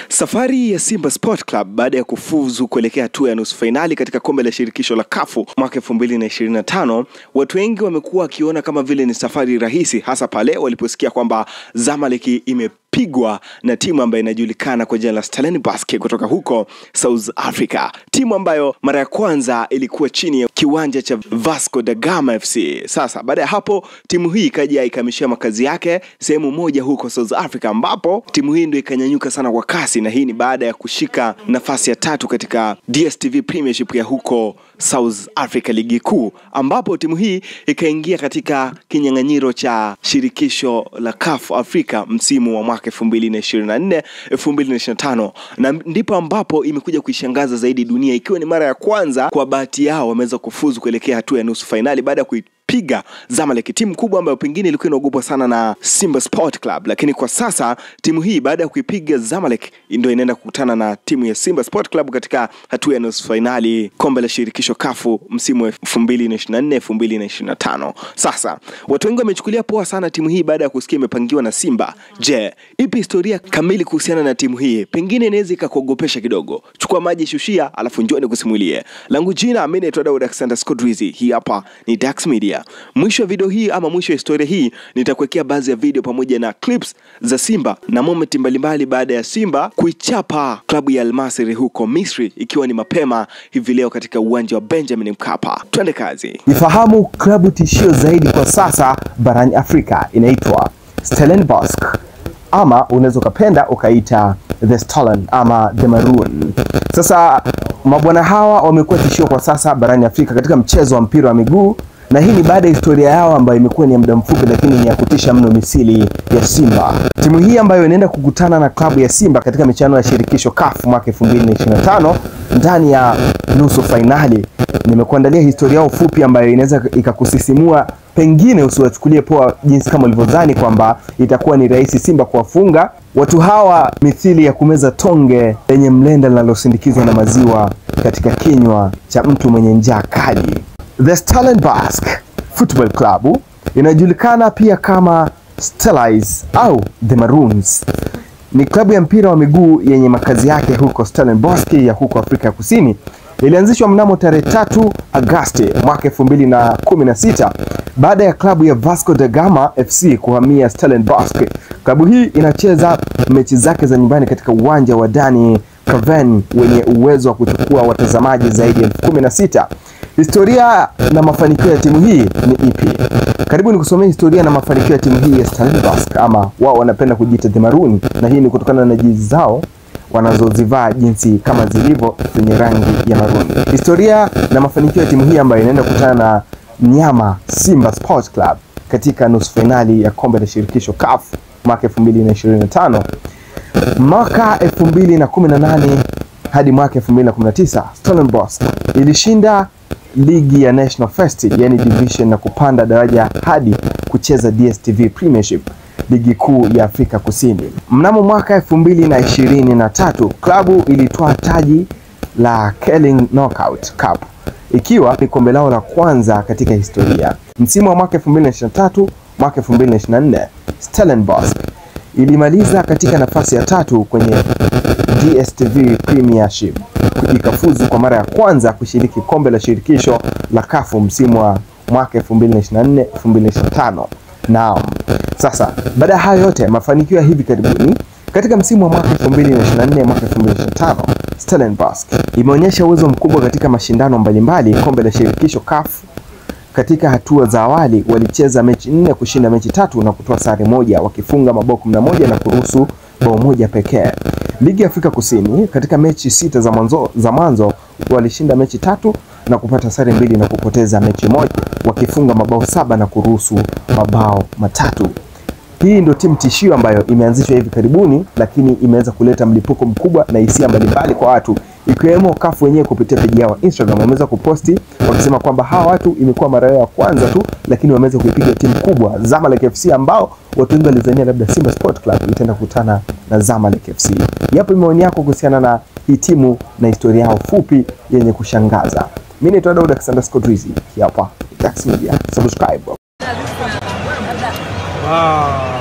Safari ya Simba Sport Club baada ya kufuzu kuelekea hatua ya nusu finali katika kombe la shirikisho la CAF mwaka 2025, watu wengi wamekuwa wakiona kama vile ni safari rahisi, hasa pale waliposikia kwamba Zamalek imepigwa na timu ambayo inajulikana kwa jina la Stellenbosch kutoka huko South Africa, timu ambayo mara ya kwanza ilikuwa chini ya kiwanja cha Vasco da Gama FC. Sasa baada ya hapo timu hii ikaja ikamishia makazi yake sehemu moja huko South Africa, ambapo timu hii ndio ikanyanyuka sana kwa kasi, na hii ni baada ya kushika nafasi ya 3 katika DStv Premiership ya huko South Africa ligi kuu, ambapo timu hii ikaingia katika kinyang'anyiro cha shirikisho la CAF Afrika msimu wa mwaka 2024-2025, na ndipo ambapo imekuja kuishangaza zaidi dunia, ikiwa ni mara ya kwanza kwa bahati yao wameweza kufuzu kuelekea hatua ya nusu finali baada ya piga Zamalek, timu kubwa ambayo pengine ilikuwa inaogopwa sana na Simba Sport Club. Lakini kwa sasa timu hii baada ya kuipiga Zamalek ndio inaenda kukutana na timu ya Simba Sport Club katika hatua ya nusu finali kombe la shirikisho CAF msimu wa 2024-2025. Sasa watu wengi wamechukulia poa sana timu hii baada ya kusikia imepangiwa na Simba. Je, ipi historia kamili kuhusiana na timu hii? Pengine inaweza ikakuogopesha kidogo. Chukua maji, shushia, alafu njoo nikusimulie. Langu jina mimi naitwa Daud_Scodrizi. Hii hapa ni Dax Media. Mwisho wa video hii ama mwisho wa historia hii nitakuwekea baadhi ya video pamoja na clips za Simba na moment mbalimbali baada ya Simba kuichapa klabu ya Al Masry huko Misri, ikiwa ni mapema hivi leo katika uwanja wa Benjamin Mkapa. Twende kazi. Nifahamu klabu tishio zaidi kwa sasa barani Afrika inaitwa Stellenbosch, ama unaweza kupenda ukaita The Stolen ama The Maroon. Sasa mabwana hawa wamekuwa tishio kwa sasa barani Afrika katika mchezo wa mpira wa miguu, na hii ni baada ya historia yao ambayo imekuwa ni ya muda mfupi lakini ni ya kutisha mno misili ya Simba. Timu hii ambayo inaenda kukutana na klabu ya Simba katika michuano ya shirikisho CAF mwaka 2025 ndani ya nusu finali. Nimekuandalia historia yao fupi ambayo inaweza ikakusisimua, pengine usiwachukulie poa jinsi kama ulivyodhani kwamba itakuwa ni rahisi Simba kuwafunga. Watu hawa mithili ya kumeza tonge lenye mlenda linalosindikizwa na maziwa katika kinywa cha mtu mwenye njaa kali. The Stellenbosch Football Club inajulikana pia kama Stellies au The Maroons. Ni klabu ya mpira wa miguu yenye makazi yake huko Stellenbosch ya huko Afrika Kusini. Ilianzishwa mnamo tarehe 3 Agosti mwaka 2016 baada ya klabu ya Vasco da Gama FC kuhamia Stellenbosch. Klabu hii inacheza mechi zake za nyumbani katika uwanja wa Dani Cavern wenye uwezo wa kuchukua watazamaji zaidi ya 16,000. Historia na mafanikio ya timu hii ni ipi? Karibu nikusomea historia na mafanikio ya timu hii ya Stellenbosch, ama wao wanapenda kujiita The Maroon, na hii ni kutokana na jezi zao wanazozivaa jinsi kama zilivyo zenye rangi ya maroon. Historia na mafanikio ya timu hii ambayo inaenda kukutana na mnyama Simba Sports Club katika nusu finali ya kombe la shirikisho CAF mwaka 2025. Mwaka 2018 hadi mwaka 2019 Stellenbosch ilishinda ligi ya National First, yani division, na kupanda daraja hadi kucheza DStv Premiership, ligi kuu ya Afrika Kusini. Mnamo mwaka 2023 klabu ilitoa taji la Carling Knockout Cup, ikiwa ni kombe lao la kwanza katika historia. Msimu wa mwaka 2023 mwaka 2024 Stellenbosch ilimaliza katika nafasi ya 3 kwenye DStv Premiership, ikafuzu kwa mara ya kwanza kushiriki kombe la shirikisho la CAF msimu wa mwaka 2024-2025. Naam. Sasa baada ya hayo yote mafanikio ya hivi karibuni katika msimu wa mwaka 2024 mwaka 2025, Stellenbosch imeonyesha uwezo mkubwa katika mashindano mbalimbali kombe la shirikisho CAF. Katika hatua za awali walicheza mechi 4, kushinda mechi 3 na kutoa sare 1, wakifunga mabao 11 na kuruhusu bao 1 pekee. Ligi ya Afrika Kusini katika mechi 6 za mwanzo walishinda mechi 3 na kupata sare 2 na kupoteza mechi 1, wakifunga mabao 7 na kuruhusu mabao 3. Hii ndio timu tishio ambayo imeanzishwa hivi karibuni, lakini imeweza kuleta mlipuko mkubwa na hisia mbalimbali kwa watu, ikiwemo CAF wenyewe kupitia page yao Instagram wameweza kuposti wakisema kwamba hawa watu imekuwa mara yao ya kwanza tu, lakini wameweza kuipiga timu kubwa Zamalek FC, ambao watu wengi walizania labda Simba Sport Club itaenda kukutana na Zamalek FC. Yapo maoni yako kuhusiana na hii timu na historia yao fupi yenye kushangaza. Mimi naitwa Daud_Scodrizi. Hapa Dax Media. Subscribe. Wow.